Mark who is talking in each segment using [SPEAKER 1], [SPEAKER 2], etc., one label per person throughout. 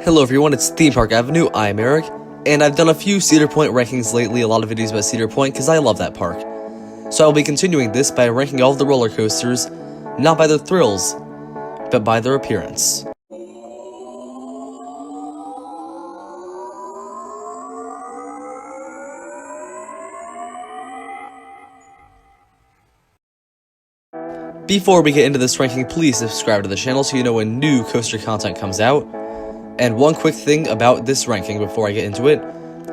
[SPEAKER 1] Hello everyone, it's Theme Park Avenue, I'm Eric, and I've done a few Cedar Point rankings lately, a lot of videos about Cedar Point because I love that park. So I'll be continuing this by ranking all of the roller coasters, not by their thrills, but by their appearance. Before we get into this ranking, please subscribe to the channel so you know when new coaster content comes out. And one quick thing about this ranking before I get into it.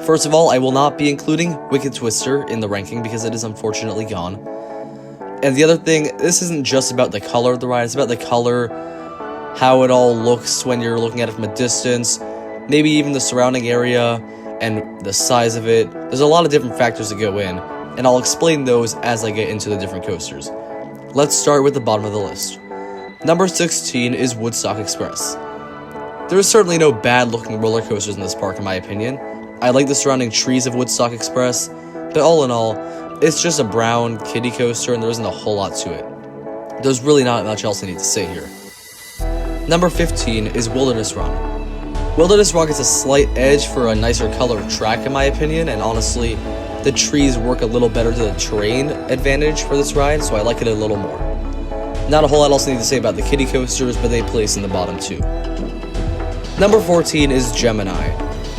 [SPEAKER 1] First of all, I will not be including Wicked Twister in the ranking because it is unfortunately gone. And the other thing, this isn't just about the color of the ride, it's about the color, how it all looks when you're looking at it from a distance, maybe even the surrounding area and the size of it. There's a lot of different factors that go in, and I'll explain those as I get into the different coasters. Let's start with the bottom of the list. Number 16 is Woodstock Express. There is certainly no bad looking roller coasters in this park in my opinion. I like the surrounding trees of Woodstock Express, but all in all, it's just a brown kiddie coaster and there isn't a whole lot to it. There's really not much else I need to say here. Number 15 is Wilderness Run. Wilderness Run gets a slight edge for a nicer colored track in my opinion, and honestly, the trees work a little better to the terrain advantage for this ride, so I like it a little more. Not a whole lot else I need to say about the kiddie coasters, but they place in the bottom too. Number 14 is Gemini.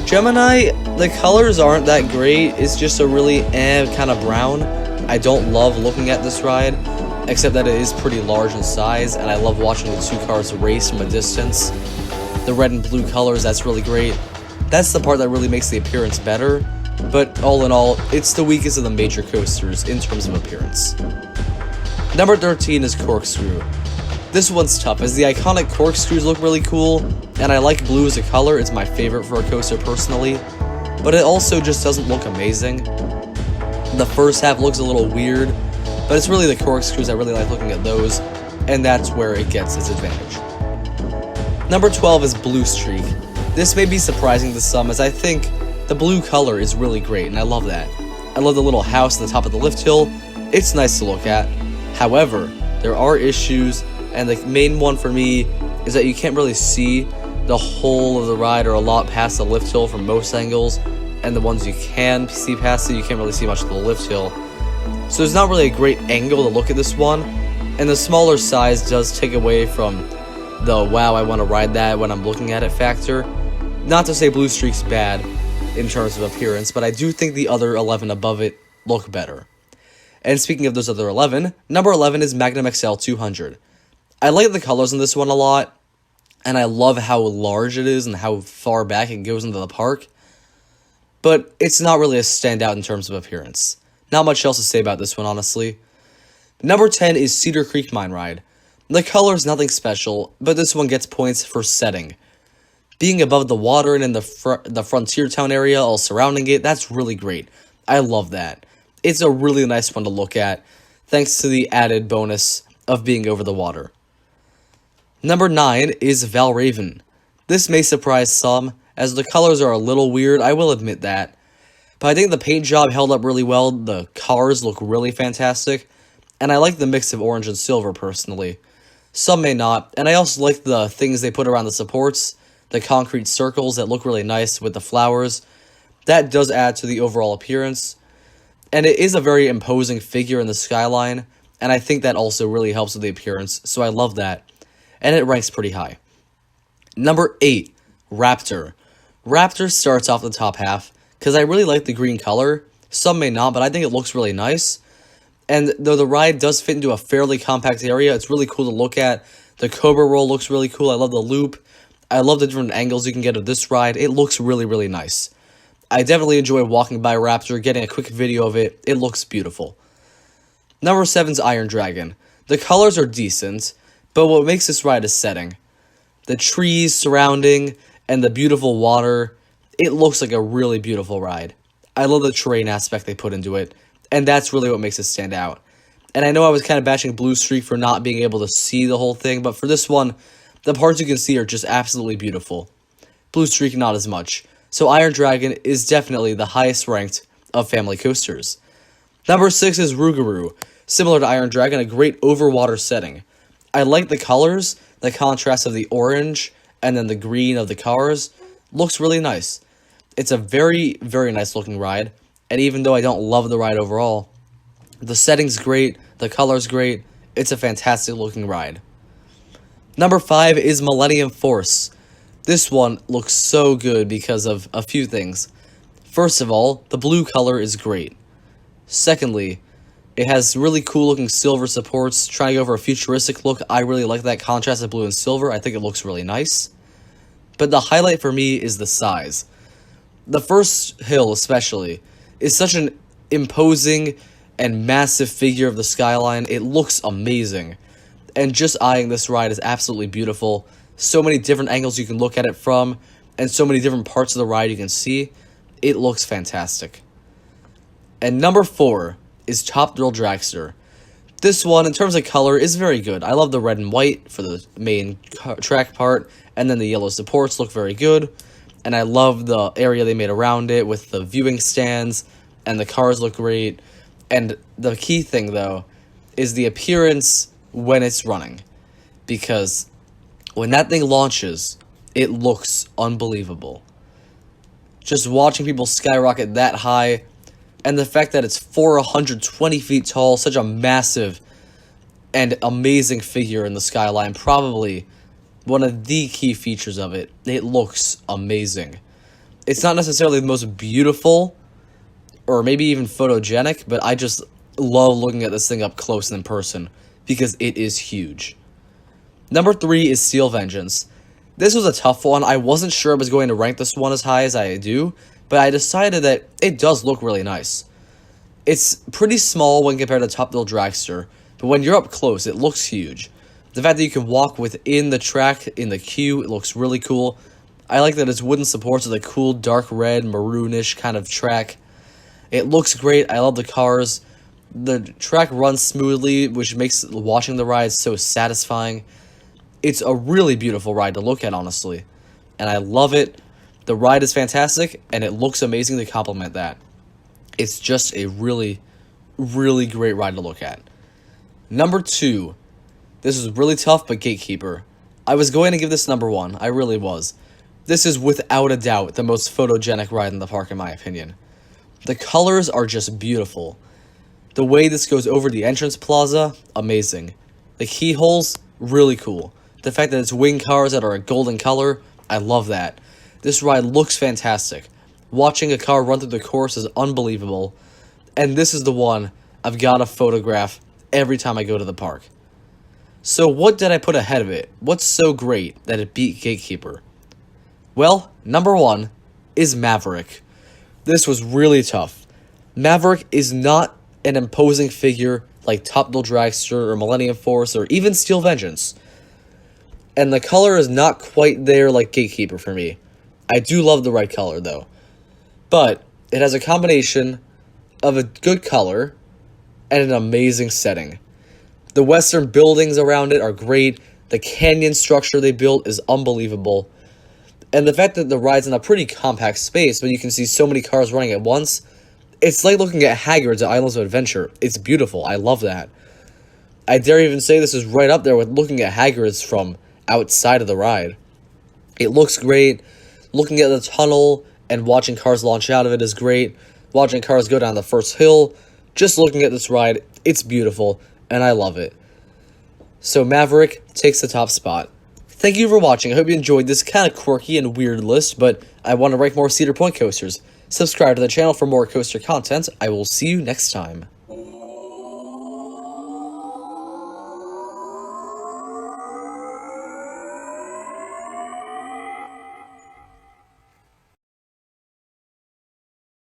[SPEAKER 1] Gemini, the colors aren't that great, it's just a really kind of brown. I don't love looking at this ride, except that it is pretty large in size, and I love watching the two cars race from a distance. The red and blue colors, that's really great. That's the part that really makes the appearance better, but all in all, it's the weakest of the major coasters in terms of appearance. Number 13 is Corkscrew. This one's tough, as the iconic corkscrews look really cool, and I like blue as a color, it's my favorite for a coaster personally, but it also just doesn't look amazing. The first half looks a little weird, but it's really the corkscrews I really like looking at those, and that's where it gets its advantage. Number 12 is Blue Streak. This may be surprising to some, as I think the blue color is really great, and I love that. I love the little house at the top of the lift hill, it's nice to look at. However, there are issues, and the main one for me is that you can't really see the whole of the ride or a lot past the lift hill from most angles, and the ones you can see past it, you can't really see much of the lift hill. So there's not really a great angle to look at this one, and the smaller size does take away from the wow, I want to ride that when I'm looking at it factor. Not to say Blue Streak's bad in terms of appearance, but I do think the other 11 above it look better. And speaking of those other 11, number 11 is Magnum XL 200. I like the colors in this one a lot, and I love how large it is and how far back it goes into the park, but it's not really a standout in terms of appearance. Not much else to say about this one, honestly. Number 10 is Cedar Creek Mine Ride. The color's nothing special, but this one gets points for setting. Being above the water and in the frontier town area all surrounding it, that's really great. I love that. It's a really nice one to look at, thanks to the added bonus of being over the water. Number 9 is Valravn. This may surprise some, as the colors are a little weird, I will admit that. But I think the paint job held up really well, the cars look really fantastic, and I like the mix of orange and silver personally. Some may not, and I also like the things they put around the supports, the concrete circles that look really nice with the flowers. That does add to the overall appearance, and it is a very imposing figure in the skyline, and I think that also really helps with the appearance, so I love that. And it ranks pretty high. Number 8, Raptor. Raptor starts off the top half, because I really like the green color. Some may not, but I think it looks really nice. And though the ride does fit into a fairly compact area, it's really cool to look at. The Cobra Roll looks really cool, I love the loop. I love the different angles you can get of this ride, it looks really, really nice. I definitely enjoy walking by Raptor, getting a quick video of it, it looks beautiful. Number 7's Iron Dragon. The colors are decent, but what makes this ride is setting. The trees surrounding and the beautiful water, it looks like a really beautiful ride. I love the terrain aspect they put into it, and that's really what makes it stand out. And I know I was kind of bashing Blue Streak for not being able to see the whole thing, but for this one, the parts you can see are just absolutely beautiful. Blue Streak not as much. So Iron Dragon is definitely the highest ranked of family coasters. Number 6 is Rougarou. Similar to Iron Dragon, a great overwater setting. I like the colors, the contrast of the orange and then the green of the cars looks really nice. It's a very, very nice looking ride, and even though I don't love the ride overall, the setting's great, the color's great, it's a fantastic looking ride. Number 5 is Millennium Force. This one looks so good because of a few things. First of all, the blue color is great. Secondly, it has really cool looking silver supports, trying to go for a futuristic look. I really like that contrast of blue and silver. I think it looks really nice. But the highlight for me is the size. The first hill especially is such an imposing and massive figure of the skyline. It looks amazing. And just eyeing this ride is absolutely beautiful. So many different angles you can look at it from, and so many different parts of the ride you can see. It looks fantastic. And number 4 is Top Thrill Dragster. This one, in terms of color, is very good. I love the red and white for the main track part, and then the yellow supports look very good. And I love the area they made around it with the viewing stands, and the cars look great. And the key thing, though, is the appearance when it's running. Because when that thing launches, it looks unbelievable. Just watching people skyrocket that high, and the fact that it's 420 feet tall, such a massive and amazing figure in the skyline, probably one of the key features of it. It looks amazing. It's not necessarily the most beautiful, or maybe even photogenic, but I just love looking at this thing up close and in person, because it is huge. Number 3 is Steel Vengeance. This was a tough one. I wasn't sure I was going to rank this one as high as I do, but I decided that it does look really nice. It's pretty small when compared to Top Thrill Dragster, but when you're up close, it looks huge. The fact that you can walk within the track in the queue, it looks really cool. I like that its wooden supports are the cool dark red, maroonish kind of track. It looks great. I love the cars. The track runs smoothly, which makes watching the ride so satisfying. It's a really beautiful ride to look at, honestly. And I love it. The ride is fantastic, and it looks amazing to complement that. It's just a really, really great ride to look at. Number 2. This was really tough, but Gatekeeper. I was going to give this number 1. I really was. This is without a doubt the most photogenic ride in the park, in my opinion. The colors are just beautiful. The way this goes over the entrance plaza, amazing. The keyholes, really cool. The fact that it's wing cars that are a golden color, I love that. This ride looks fantastic. Watching a car run through the course is unbelievable. And this is the one I've got to photograph every time I go to the park. So what did I put ahead of it? What's so great that it beat Gatekeeper? Well, number 1 is Maverick. This was really tough. Maverick is not an imposing figure like Top Thrill Dragster or Millennium Force or even Steel Vengeance. And the color is not quite there like Gatekeeper for me. I do love the red color though. But it has a combination of a good color and an amazing setting. The western buildings around it are great. The canyon structure they built is unbelievable. And the fact that the ride's in a pretty compact space, but you can see so many cars running at once, it's like looking at Hagrid's at Islands of Adventure. It's beautiful. I love that. I dare even say this is right up there with looking at Hagrid's from outside of the ride. It looks great. Looking at the tunnel and watching cars launch out of it is great. Watching cars go down the first hill. Just looking at this ride, it's beautiful, and I love it. So Maverick takes the top spot. Thank you for watching. I hope you enjoyed this kind of quirky and weird list, but I want to rank more Cedar Point coasters. Subscribe to the channel for more coaster content. I will see you next time.